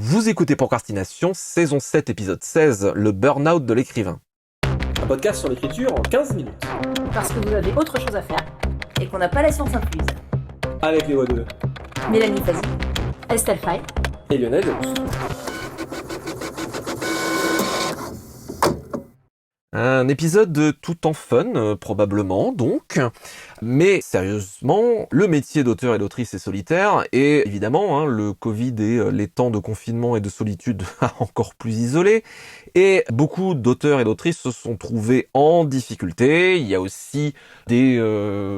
Vous écoutez Procrastination, saison 7, épisode 16, le burn-out de l'écrivain. Un podcast sur l'écriture en 15 minutes. Parce que vous avez autre chose à faire et qu'on n'a pas la science incluse. Avec les voix de Mélanie Fazi, Estelle Fay et Lionel Delous. Un épisode tout en fun, probablement, donc. Mais sérieusement, le métier d'auteur et d'autrice est solitaire, et évidemment, le Covid et les temps de confinement et de solitude a encore plus isolé, et beaucoup d'auteurs et d'autrices se sont trouvés en difficulté. Il y a aussi des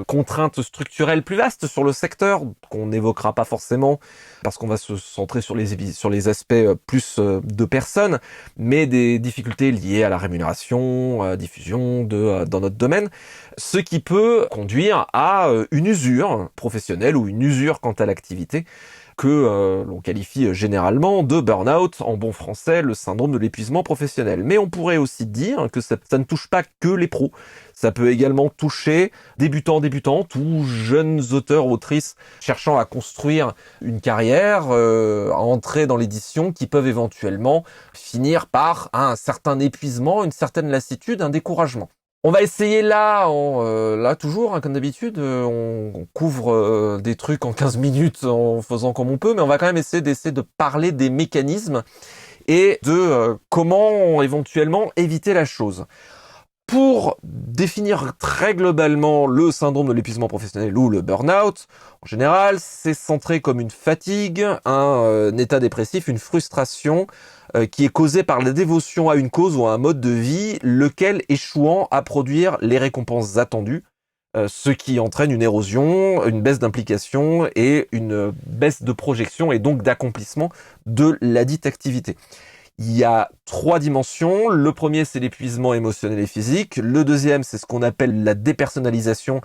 contraintes structurelles plus vastes sur le secteur, qu'on n'évoquera pas forcément, parce qu'on va se centrer sur les aspects plus de personnes, mais des difficultés liées à la rémunération, diffusion dans notre domaine, ce qui peut conduire à une usure professionnelle ou une usure quant à l'activité que l'on qualifie généralement de burn-out, en bon français, le syndrome de l'épuisement professionnel. Mais on pourrait aussi dire que ça ne touche pas que les pros. Ça peut également toucher débutantes ou jeunes auteurs, autrices cherchant à construire une carrière, à entrer dans l'édition, qui peuvent éventuellement finir par un certain épuisement, une certaine lassitude, un découragement. On va essayer là toujours, comme d'habitude, on couvre des trucs en 15 minutes en faisant comme on peut, mais on va quand même essayer de parler des mécanismes et de comment éventuellement éviter la chose. Pour définir très globalement le syndrome de l'épuisement professionnel ou le burn-out, en général, c'est centré comme une fatigue, un état dépressif, une frustration qui est causée par la dévotion à une cause ou à un mode de vie, lequel échouant à produire les récompenses attendues, ce qui entraîne une érosion, une baisse d'implication et une baisse de projection et donc d'accomplissement de la dite activité. Il y a 3 dimensions. Le premier, c'est l'épuisement émotionnel et physique. Le deuxième, c'est ce qu'on appelle la dépersonnalisation.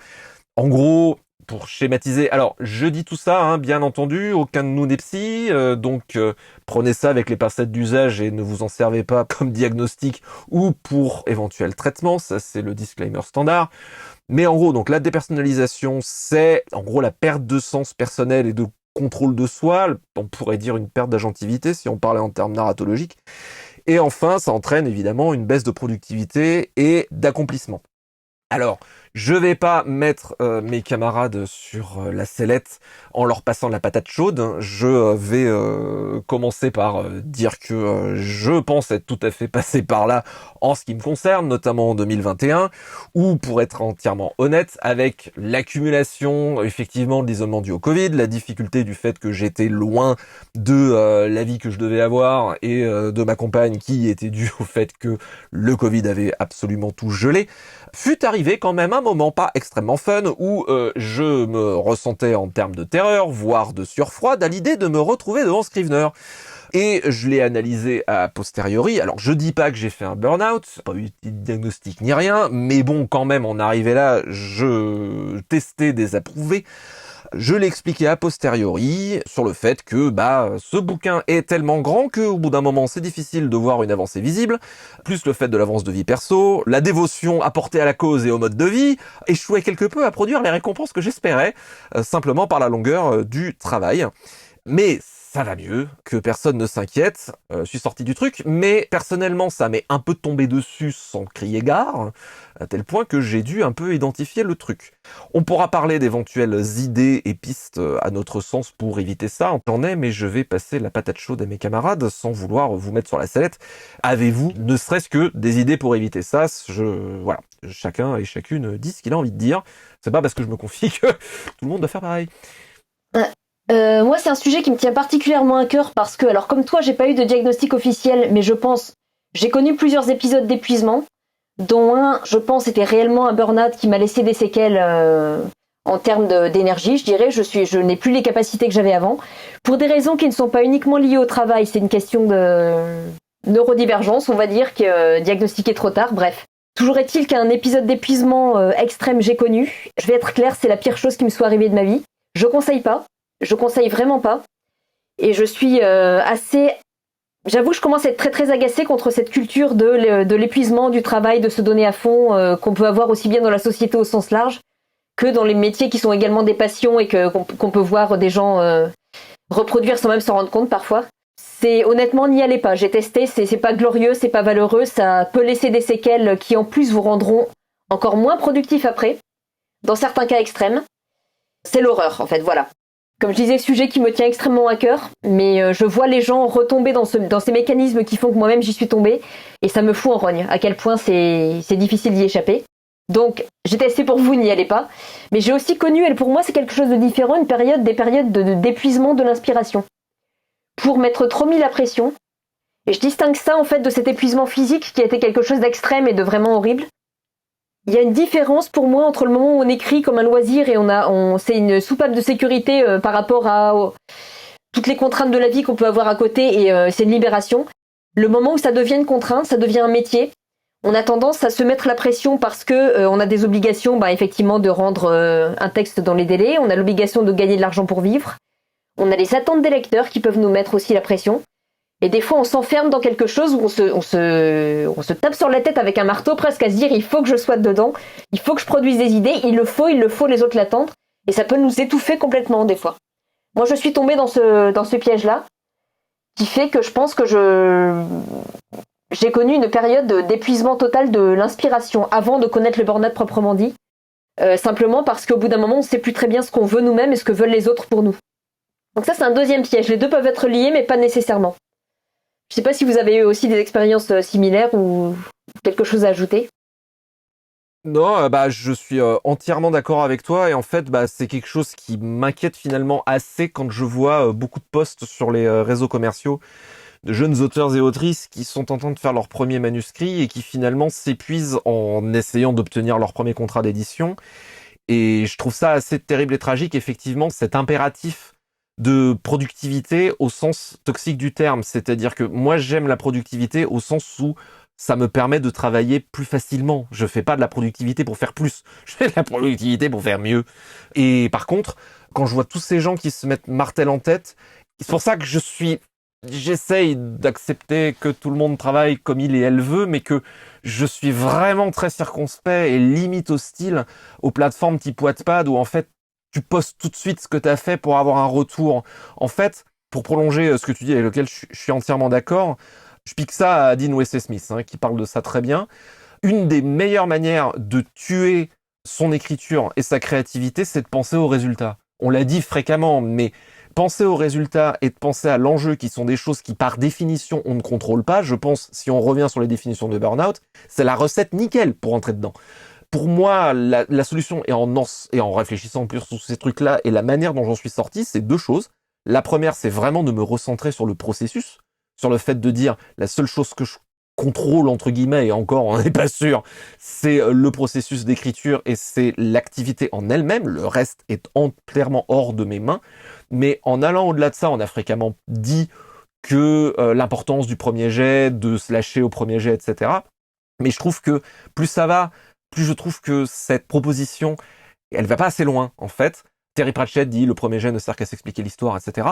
En gros, pour schématiser, alors je dis tout ça, bien entendu, aucun de nous n'est psy, donc prenez ça avec les pincettes d'usage et ne vous en servez pas comme diagnostic ou pour éventuel traitement, ça c'est le disclaimer standard. Mais en gros, donc la dépersonnalisation, c'est en gros la perte de sens personnel et de contrôle de soi, on pourrait dire une perte d'agentivité si on parlait en termes narratologiques. Et enfin, ça entraîne évidemment une baisse de productivité et d'accomplissement. Alors, je vais pas mettre mes camarades sur la sellette en leur passant la patate chaude. Je vais commencer par dire que je pense être tout à fait passé par là en ce qui me concerne, notamment en 2021, où pour être entièrement honnête, avec l'accumulation effectivement de l'isolement dû au Covid, la difficulté du fait que j'étais loin de la vie que je devais avoir et de ma compagne qui était due au fait que le Covid avait absolument tout gelé, fut arrivé quand même un moment pas extrêmement fun où je me ressentais en termes de terreur, voire de surfroid, à l'idée de me retrouver devant Scrivener. Et je l'ai analysé a posteriori. Alors je dis pas que j'ai fait un burn-out, pas eu de diagnostic ni rien, mais bon, quand même, on arrivait là, je testais des approuvés. Je l'ai expliqué a posteriori sur le fait que ce bouquin est tellement grand qu'au bout d'un moment c'est difficile de voir une avancée visible, plus le fait de l'avance de vie perso, la dévotion apportée à la cause et au mode de vie, échouait quelque peu à produire les récompenses que j'espérais, simplement par la longueur du travail. Mais ça va mieux, que personne ne s'inquiète, je suis sorti du truc, mais personnellement ça m'est un peu tombé dessus sans crier gare, à tel point que j'ai dû un peu identifier le truc. On pourra parler d'éventuelles idées et pistes à notre sens pour éviter ça, j'en ai, mais je vais passer la patate chaude à mes camarades sans vouloir vous mettre sur la sellette. Avez-vous ne serait-ce que des idées pour éviter ça? Voilà, chacun et chacune dit ce qu'il a envie de dire, c'est pas parce que je me confie que tout le monde doit faire pareil. Moi, c'est un sujet qui me tient particulièrement à cœur parce que, alors comme toi, j'ai pas eu de diagnostic officiel, mais j'ai connu plusieurs épisodes d'épuisement, dont un, je pense, était réellement un burn-out qui m'a laissé des séquelles en termes d'énergie, je dirais. Je n'ai plus les capacités que j'avais avant, pour des raisons qui ne sont pas uniquement liées au travail. C'est une question de neurodivergence, on va dire, que diagnostiqué trop tard. Bref. Toujours est-il qu'un épisode d'épuisement extrême j'ai connu. Je vais être claire, c'est la pire chose qui me soit arrivée de ma vie. Je conseille pas. Je conseille vraiment pas. Et je suis assez... J'avoue que je commence à être très très agacée contre cette culture de l'épuisement, du travail, de se donner à fond, qu'on peut avoir aussi bien dans la société au sens large que dans les métiers qui sont également des passions et qu'on peut voir des gens reproduire sans même s'en rendre compte parfois. honnêtement, n'y allez pas. J'ai testé, c'est pas glorieux, c'est pas valeureux, ça peut laisser des séquelles qui en plus vous rendront encore moins productif après, dans certains cas extrêmes. C'est l'horreur, en fait, voilà. Comme je disais, sujet qui me tient extrêmement à cœur, mais je vois les gens retomber dans ces mécanismes qui font que moi-même j'y suis tombée, et ça me fout en rogne, à quel point c'est difficile d'y échapper. Donc, j'ai testé pour vous, n'y allez pas. Mais j'ai aussi connu, et pour moi c'est quelque chose de différent, des périodes d'épuisement de l'inspiration. Pour m'être trop mis la pression. Et je distingue ça en fait de cet épuisement physique qui a été quelque chose d'extrême et de vraiment horrible. Il y a une différence pour moi entre le moment où on écrit comme un loisir et c'est une soupape de sécurité par rapport à toutes les contraintes de la vie qu'on peut avoir à côté et c'est une libération. Le moment où ça devient une contrainte, ça devient un métier. On a tendance à se mettre la pression parce que on a des obligations, effectivement, de rendre un texte dans les délais. On a l'obligation de gagner de l'argent pour vivre. On a les attentes des lecteurs qui peuvent nous mettre aussi la pression. Et des fois, on s'enferme dans quelque chose où on se tape sur la tête avec un marteau presque à se dire il faut que je sois dedans, il faut que je produise des idées, il le faut, les autres l'attendent. Et ça peut nous étouffer complètement des fois. Moi, je suis tombée dans ce piège-là qui fait que je pense que j'ai connu une période d'épuisement total de l'inspiration avant de connaître le burn-out proprement dit. Simplement parce qu'au bout d'un moment, on ne sait plus très bien ce qu'on veut nous-mêmes et ce que veulent les autres pour nous. Donc ça, c'est un deuxième piège. Les deux peuvent être liés, mais pas nécessairement. Je ne sais pas si vous avez eu aussi des expériences similaires ou quelque chose à ajouter. Non, je suis entièrement d'accord avec toi et en fait, c'est quelque chose qui m'inquiète finalement assez quand je vois beaucoup de posts sur les réseaux commerciaux de jeunes auteurs et autrices qui sont en train de faire leur premier manuscrit et qui finalement s'épuisent en essayant d'obtenir leur premier contrat d'édition. Et je trouve ça assez terrible et tragique, effectivement, cet impératif de productivité au sens toxique du terme. C'est-à-dire que moi, j'aime la productivité au sens où ça me permet de travailler plus facilement. Je fais pas de la productivité pour faire plus. Je fais de la productivité pour faire mieux. Et par contre, quand je vois tous ces gens qui se mettent martel en tête, c'est pour ça que j'essaye d'accepter que tout le monde travaille comme il et elle veut, mais que je suis vraiment très circonspect et limite hostile aux plateformes type Wattpad où en fait, tu postes tout de suite ce que tu as fait pour avoir un retour. En fait, pour prolonger ce que tu dis avec lequel je suis entièrement d'accord, je pique ça à Dean Wesley Smith, qui parle de ça très bien. Une des meilleures manières de tuer son écriture et sa créativité, c'est de penser aux résultats. On l'a dit fréquemment, mais penser aux résultats et de penser à l'enjeu, qui sont des choses qui, par définition, on ne contrôle pas, je pense, si on revient sur les définitions de burn-out, c'est la recette nickel pour entrer dedans. Pour moi, la solution, et en réfléchissant plus sur ces trucs-là, et la manière dont j'en suis sorti, c'est deux choses. La première, c'est vraiment de me recentrer sur le processus, sur le fait de dire, la seule chose que je contrôle, entre guillemets, et encore, on n'est pas sûr, c'est le processus d'écriture et c'est l'activité en elle-même. Le reste est entièrement hors de mes mains. Mais en allant au-delà de ça, on a fréquemment dit que l'importance du premier jet, de se lâcher au premier jet, etc. Mais je trouve que plus ça va, plus je trouve que cette proposition, elle va pas assez loin, en fait. Terry Pratchett dit « le premier jet ne sert qu'à s'expliquer l'histoire », etc.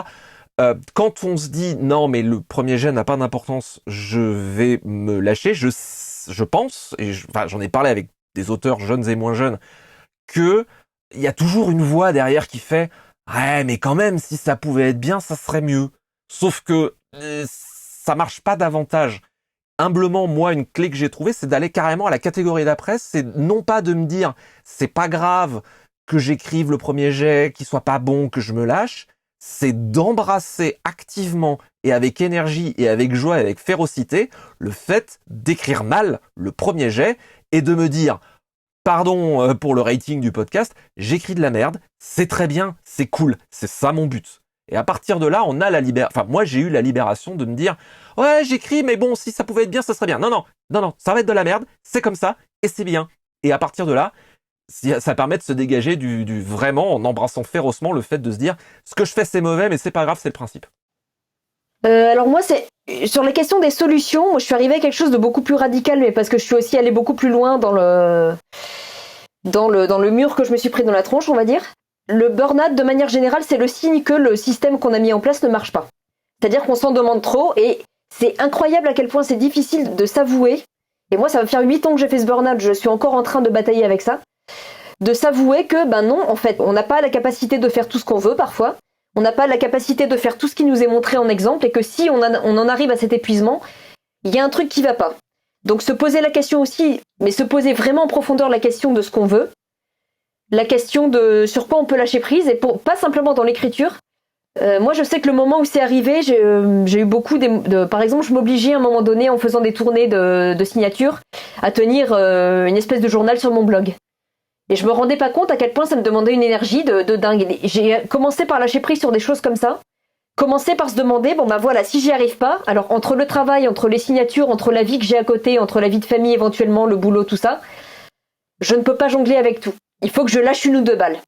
Quand on se dit « non, mais le premier jet n'a pas d'importance, je vais me lâcher », je pense, et j'en ai parlé avec des auteurs jeunes et moins jeunes, que il y a toujours une voix derrière qui fait « ouais, mais quand même, si ça pouvait être bien, ça serait mieux ». Sauf que ça marche pas davantage. Humblement, moi, une clé que j'ai trouvée, c'est d'aller carrément à la catégorie d'après. C'est non pas de me dire, c'est pas grave que j'écrive le premier jet, qu'il soit pas bon, que je me lâche. C'est d'embrasser activement et avec énergie et avec joie et avec férocité le fait d'écrire mal le premier jet et de me dire, pardon pour le rating du podcast, j'écris de la merde, c'est très bien, c'est cool, c'est ça mon but. Et à partir de là, on a moi j'ai eu la libération de me dire ouais, j'écris, mais bon, si ça pouvait être bien, ça serait bien. Non, ça va être de la merde, c'est comme ça, et c'est bien. Et à partir de là, ça permet de se dégager du vraiment, en embrassant férocement le fait de se dire ce que je fais c'est mauvais, mais c'est pas grave, c'est le principe. Alors moi, c'est sur les questions des solutions, moi je suis arrivée à quelque chose de beaucoup plus radical, mais parce que je suis aussi allée beaucoup plus loin dans le mur que je me suis pris dans la tronche, on va dire. Le burn-out, de manière générale, c'est le signe que le système qu'on a mis en place ne marche pas. C'est-à-dire qu'on s'en demande trop et c'est incroyable à quel point c'est difficile de s'avouer. Et moi, ça va faire 8 ans que j'ai fait ce burn-out, je suis encore en train de batailler avec ça. De s'avouer que, non, en fait, on n'a pas la capacité de faire tout ce qu'on veut parfois. On n'a pas la capacité de faire tout ce qui nous est montré en exemple et que si on en arrive à cet épuisement, il y a un truc qui va pas. Donc se poser la question aussi, mais se poser vraiment en profondeur la question de ce qu'on veut, la question de sur quoi on peut lâcher prise, et pas simplement dans l'écriture. Moi, je sais que le moment où c'est arrivé, j'ai eu beaucoup par exemple, je m'obligeais à un moment donné, en faisant des tournées de signatures, à tenir une espèce de journal sur mon blog. Et je me rendais pas compte à quel point ça me demandait une énergie de dingue. Et j'ai commencé par lâcher prise sur des choses comme ça. Commencer par se demander, bon bah voilà, si j'y arrive pas, alors entre le travail, entre les signatures, entre la vie que j'ai à côté, entre la vie de famille éventuellement, le boulot, tout ça, je ne peux pas jongler avec tout. Il faut que je lâche une ou deux balles.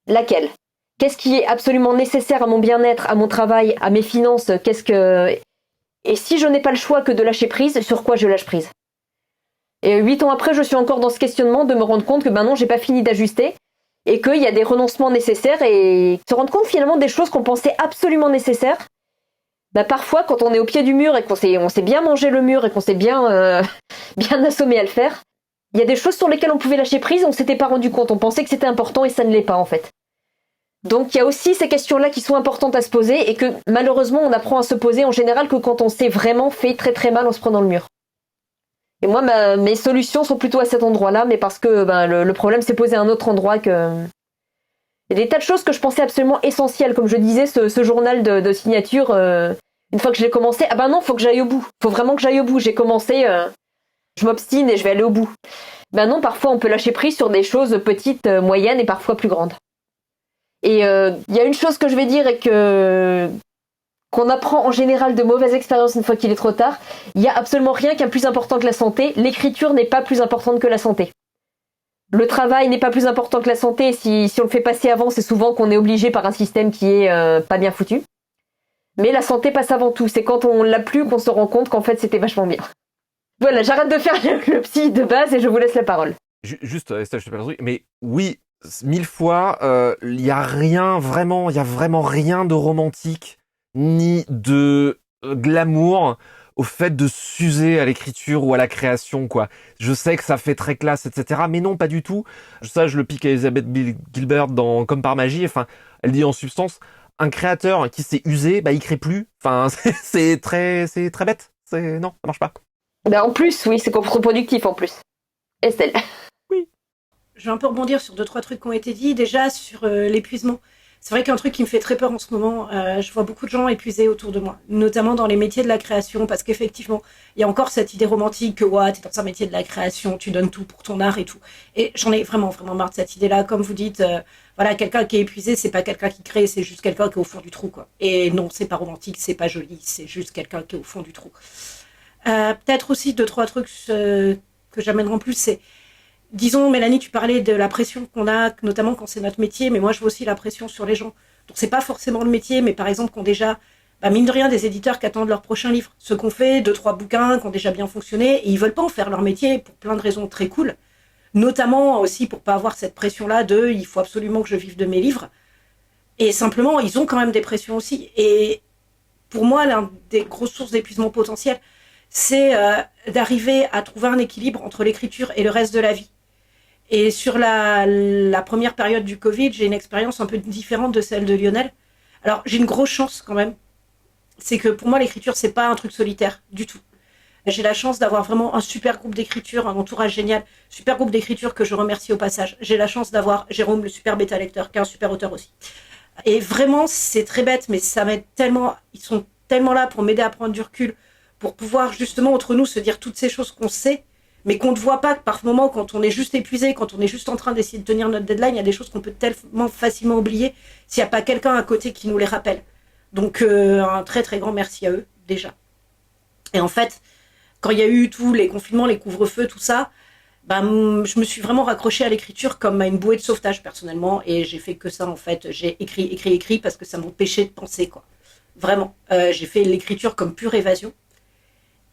Laquelle ? Qu'est-ce qui est absolument nécessaire à mon bien-être, à mon travail, à mes finances ? Et si je n'ai pas le choix que de lâcher prise, sur quoi je lâche prise ? Et 8 ans après, je suis encore dans ce questionnement de me rendre compte que ben non, j'ai pas fini d'ajuster et qu'il y a des renoncements nécessaires et se rendre compte finalement des choses qu'on pensait absolument nécessaires. Bah parfois, quand on est au pied du mur et on s'est bien mangé le mur et qu'on s'est bien assommé à le faire, il y a des choses sur lesquelles on pouvait lâcher prise, on s'était pas rendu compte, on pensait que c'était important et ça ne l'est pas en fait. Donc il y a aussi ces questions-là qui sont importantes à se poser et que malheureusement on apprend à se poser en général que quand on s'est vraiment fait très très mal en se prenant le mur. Et moi, mes solutions sont plutôt à cet endroit-là, mais parce que le problème s'est posé à un autre endroit que... Il y a des tas de choses que je pensais absolument essentielles. Comme je disais, ce journal de signature, une fois que je l'ai commencé, ah ben non, faut que j'aille au bout. Faut vraiment que j'aille au bout. J'ai commencé, je m'obstine et je vais aller au bout. Ben non, parfois on peut lâcher prise sur des choses petites, moyennes et parfois plus grandes. Et il y a une chose que je vais dire et qu'on apprend en général de mauvaises expériences une fois qu'il est trop tard, il n'y a absolument rien qui est plus important que la santé. L'écriture n'est pas plus importante que la santé. Le travail n'est pas plus important que la santé. Si on le fait passer avant, c'est souvent qu'on est obligé par un système qui est pas bien foutu. Mais la santé passe avant tout. C'est quand on l'a plus qu'on se rend compte qu'en fait c'était vachement bien. Voilà, j'arrête de faire le psy de base et je vous laisse la parole. Juste, Estelle, je te fais un truc, mais oui, 1000 fois, il y a vraiment rien de romantique ni de glamour au fait de s'user à l'écriture ou à la création, quoi. Je sais que ça fait très classe, etc. Mais non, pas du tout. Ça, je le pique à Elizabeth Gilbert dans Comme par magie. Enfin, elle dit en substance, un créateur qui s'est usé, bah, il crée plus. Enfin, c'est très bête. Non, ça marche pas. En plus, oui, c'est contre-productif en plus. Estelle. Oui. Je vais un peu rebondir sur 2-3 trucs qui ont été dit. Déjà, sur l'épuisement. C'est vrai qu'un truc qui me fait très peur en ce moment, je vois beaucoup de gens épuisés autour de moi, notamment dans les métiers de la création, parce qu'effectivement, il y a encore cette idée romantique que ouais, t'es dans un métier de la création, tu donnes tout pour ton art et tout. Et j'en ai vraiment marre de cette idée-là. Comme vous dites, voilà, quelqu'un qui est épuisé, c'est pas quelqu'un qui crée, c'est juste quelqu'un qui est au fond du trou, quoi. Et non, c'est pas romantique, c'est pas joli, c'est juste quelqu'un qui est au fond du trou. Peut-être aussi 2-3 trucs que j'amènerai en plus, c'est... Disons, Mélanie, tu parlais de la pression qu'on a, notamment quand c'est notre métier, mais moi je vois aussi la pression sur les gens. Donc c'est pas forcément le métier, mais par exemple, qui ont déjà, mine de rien, des éditeurs qui attendent leur prochain livre. Ceux qu'on fait 2-3 bouquins, qui ont déjà bien fonctionné, et ils veulent pas en faire leur métier pour plein de raisons très cool. Notamment aussi pour pas avoir cette pression-là de il faut absolument que je vive de mes livres. Et simplement, ils ont quand même des pressions aussi. Et pour moi, l'un des grosses sources d'épuisement potentiel, c'est d'arriver à trouver un équilibre entre l'écriture et le reste de la vie. Et sur la première période du Covid, j'ai une expérience un peu différente de celle de Lionel. Alors, j'ai une grosse chance quand même. C'est que pour moi, l'écriture, c'est pas un truc solitaire du tout. J'ai la chance d'avoir vraiment un super groupe d'écriture, un entourage génial, super groupe d'écriture que je remercie au passage. J'ai la chance d'avoir Jérôme, le super bêta-lecteur, qui est un super auteur aussi. Et vraiment, c'est très bête, mais ça m'aide tellement, ils sont tellement là pour m'aider à prendre du recul, pour pouvoir justement entre nous se dire toutes ces choses qu'on sait, mais qu'on ne voit pas par moment quand on est juste épuisé, quand on est juste en train d'essayer de tenir notre deadline, il y a des choses qu'on peut tellement facilement oublier s'il n'y a pas quelqu'un à côté qui nous les rappelle. Donc un très très grand merci à eux déjà. Et en fait, quand il y a eu tous les confinements, les couvre-feux, tout ça, je me suis vraiment raccrochée à l'écriture comme à une bouée de sauvetage personnellement, et j'ai fait que ça en fait. J'ai écrit parce que ça m'empêchait de penser, quoi. Vraiment, j'ai fait l'écriture comme pure évasion.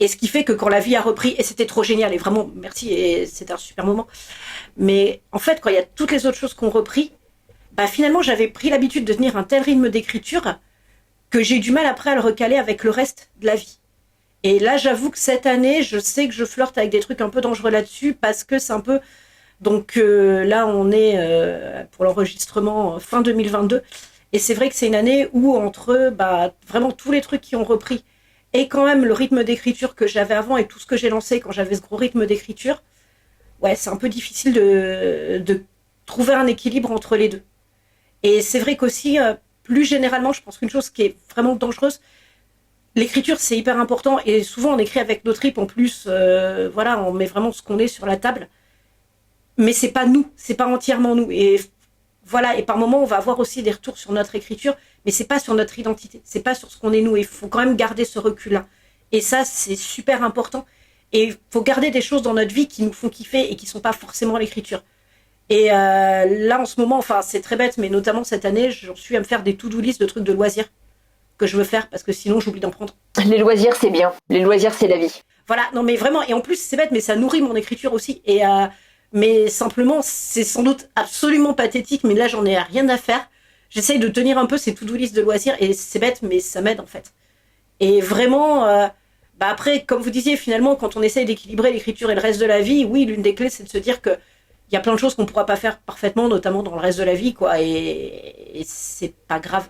Et ce qui fait que quand la vie a repris, et c'était trop génial, et vraiment, merci, et c'était un super moment. Mais en fait, quand il y a toutes les autres choses qui ont repris, finalement, j'avais pris l'habitude de tenir un tel rythme d'écriture que j'ai eu du mal après à le recaler avec le reste de la vie. Et là, j'avoue que cette année, je sais que je flirte avec des trucs un peu dangereux là-dessus, parce que c'est un peu... Donc là, on est pour l'enregistrement fin 2022. Et c'est vrai que c'est une année où entre vraiment tous les trucs qui ont repris et quand même le rythme d'écriture que j'avais avant et tout ce que j'ai lancé quand j'avais ce gros rythme d'écriture, ouais, c'est un peu difficile de trouver un équilibre entre les deux. Et c'est vrai qu'aussi, plus généralement, je pense qu'une chose qui est vraiment dangereuse, l'écriture c'est hyper important et souvent on écrit avec nos tripes en plus, on met vraiment ce qu'on est sur la table, mais c'est pas nous, c'est pas entièrement nous. Et voilà, et par moments on va avoir aussi des retours sur notre écriture, mais c'est pas sur notre identité, c'est pas sur ce qu'on est nous, et il faut quand même garder ce recul-là. Et ça c'est super important, et il faut garder des choses dans notre vie qui nous font kiffer et qui sont pas forcément l'écriture. Et là en ce moment, enfin c'est très bête, mais notamment cette année, j'en suis à me faire des to-do list de trucs de loisirs que je veux faire, parce que sinon j'oublie d'en prendre. Les loisirs, c'est bien. Les loisirs, c'est la vie. Voilà, non mais vraiment, et en plus c'est bête, mais ça nourrit mon écriture aussi. Et mais simplement, c'est sans doute absolument pathétique, mais là j'en ai rien à faire. J'essaye de tenir un peu ces to-do list de loisirs, et c'est bête, mais ça m'aide en fait. Et vraiment, après, comme vous disiez, finalement, quand on essaye d'équilibrer l'écriture et le reste de la vie, oui, l'une des clés, c'est de se dire que il y a plein de choses qu'on pourra pas faire parfaitement, notamment dans le reste de la vie, quoi, et c'est pas grave.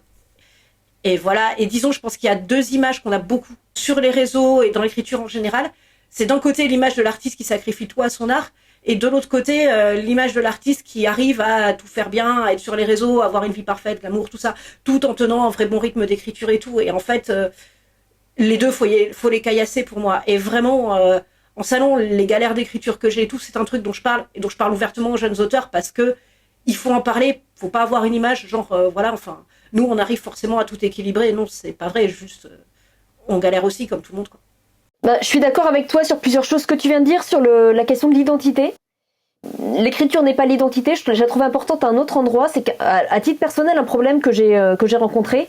Et voilà, et disons, je pense qu'il y a deux images qu'on a beaucoup sur les réseaux et dans l'écriture en général. C'est d'un côté l'image de l'artiste qui sacrifie tout à son art, et de l'autre côté, l'image de l'artiste qui arrive à tout faire bien, à être sur les réseaux, à avoir une vie parfaite, l'amour, tout ça, tout en tenant un vrai bon rythme d'écriture et tout. Et en fait, les deux, faut les caillasser pour moi. Et vraiment, en salon, les galères d'écriture que j'ai et tout, c'est un truc dont je parle, et dont je parle ouvertement aux jeunes auteurs, parce que il faut en parler, faut pas avoir une image, genre, nous, on arrive forcément à tout équilibrer. Non, c'est pas vrai, juste, on galère aussi, comme tout le monde, quoi. Je suis d'accord avec toi sur plusieurs choses que tu viens de dire sur la question de l'identité. L'écriture n'est pas l'identité, je la trouve importante à un autre endroit. C'est qu'à titre personnel, un problème que j'ai rencontré,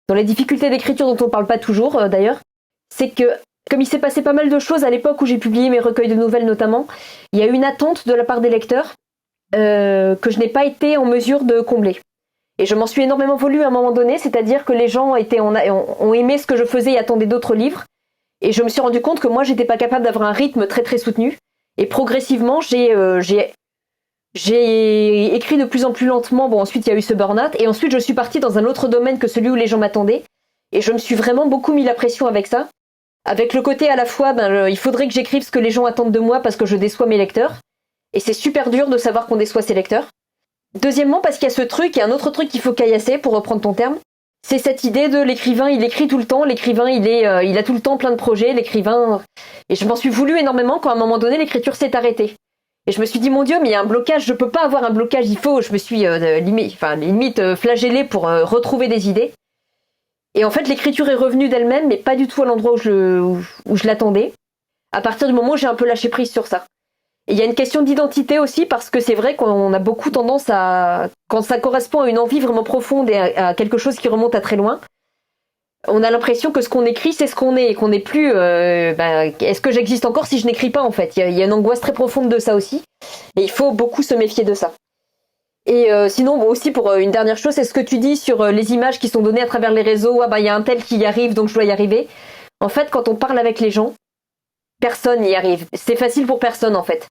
dans les difficultés d'écriture dont on parle pas toujours d'ailleurs, c'est que comme il s'est passé pas mal de choses à l'époque où j'ai publié mes recueils de nouvelles notamment, il y a une attente de la part des lecteurs que je n'ai pas été en mesure de combler. Et je m'en suis énormément voulu à un moment donné, c'est-à-dire que les gens ont aimé ce que je faisais et attendaient d'autres livres. Et je me suis rendu compte que moi, j'étais pas capable d'avoir un rythme très très soutenu. Et progressivement, j'ai écrit de plus en plus lentement. Bon, ensuite, il y a eu ce burn-out. Et ensuite, je suis partie dans un autre domaine que celui où les gens m'attendaient. Et je me suis vraiment beaucoup mis la pression avec ça. Avec le côté à la fois, il faudrait que j'écrive ce que les gens attendent de moi parce que je déçois mes lecteurs. Et c'est super dur de savoir qu'on déçoit ses lecteurs. Deuxièmement, parce qu'il y a ce truc, il y a un autre truc qu'il faut caillasser, pour reprendre ton terme. C'est cette idée de l'écrivain, il écrit tout le temps, l'écrivain, il a tout le temps plein de projets, l'écrivain... Et je m'en suis voulu énormément quand à un moment donné, l'écriture s'est arrêtée. Et je me suis dit, mon Dieu, mais il y a un blocage, je peux pas avoir un blocage, je me suis limite flagellée pour retrouver des idées. Et en fait, l'écriture est revenue d'elle-même, mais pas du tout à l'endroit où je l'attendais. À partir du moment où j'ai un peu lâché prise sur ça. Et il y a une question d'identité aussi, parce que c'est vrai qu'on a beaucoup tendance à, quand ça correspond à une envie vraiment profonde et à quelque chose qui remonte à très loin, on a l'impression que ce qu'on écrit, c'est ce qu'on est, et qu'on n'est plus... est-ce que j'existe encore si je n'écris pas, en fait? Il y a une angoisse très profonde de ça aussi, et il faut beaucoup se méfier de ça. Et sinon, aussi pour une dernière chose, c'est ce que tu dis sur les images qui sont données à travers les réseaux. Il y a un tel qui y arrive, donc je dois y arriver. En fait, quand on parle avec les gens, personne n'y arrive. C'est facile pour personne, en fait.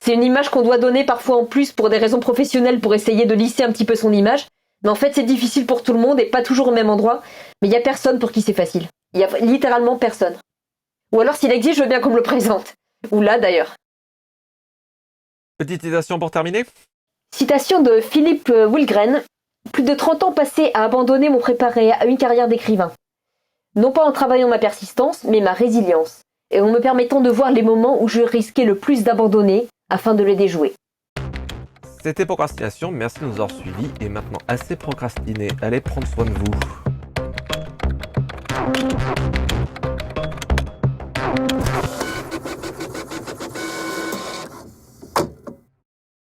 C'est une image qu'on doit donner parfois en plus pour des raisons professionnelles, pour essayer de lisser un petit peu son image. Mais en fait, c'est difficile pour tout le monde et pas toujours au même endroit. Mais il y a personne pour qui c'est facile. Il y a littéralement personne. Ou alors, s'il existe, je veux bien qu'on me le présente. Ou là, d'ailleurs. Petite citation pour terminer. Citation de Philippe Wilgren. Plus de 30 ans passés à abandonner m'ont préparé à une carrière d'écrivain. Non pas en travaillant ma persistance, mais ma résilience. Et en me permettant de voir les moments où je risquais le plus d'abandonner afin de les déjouer. C'était Procrastination, merci de nous avoir suivis. Et maintenant, assez procrastiné, allez prendre soin de vous.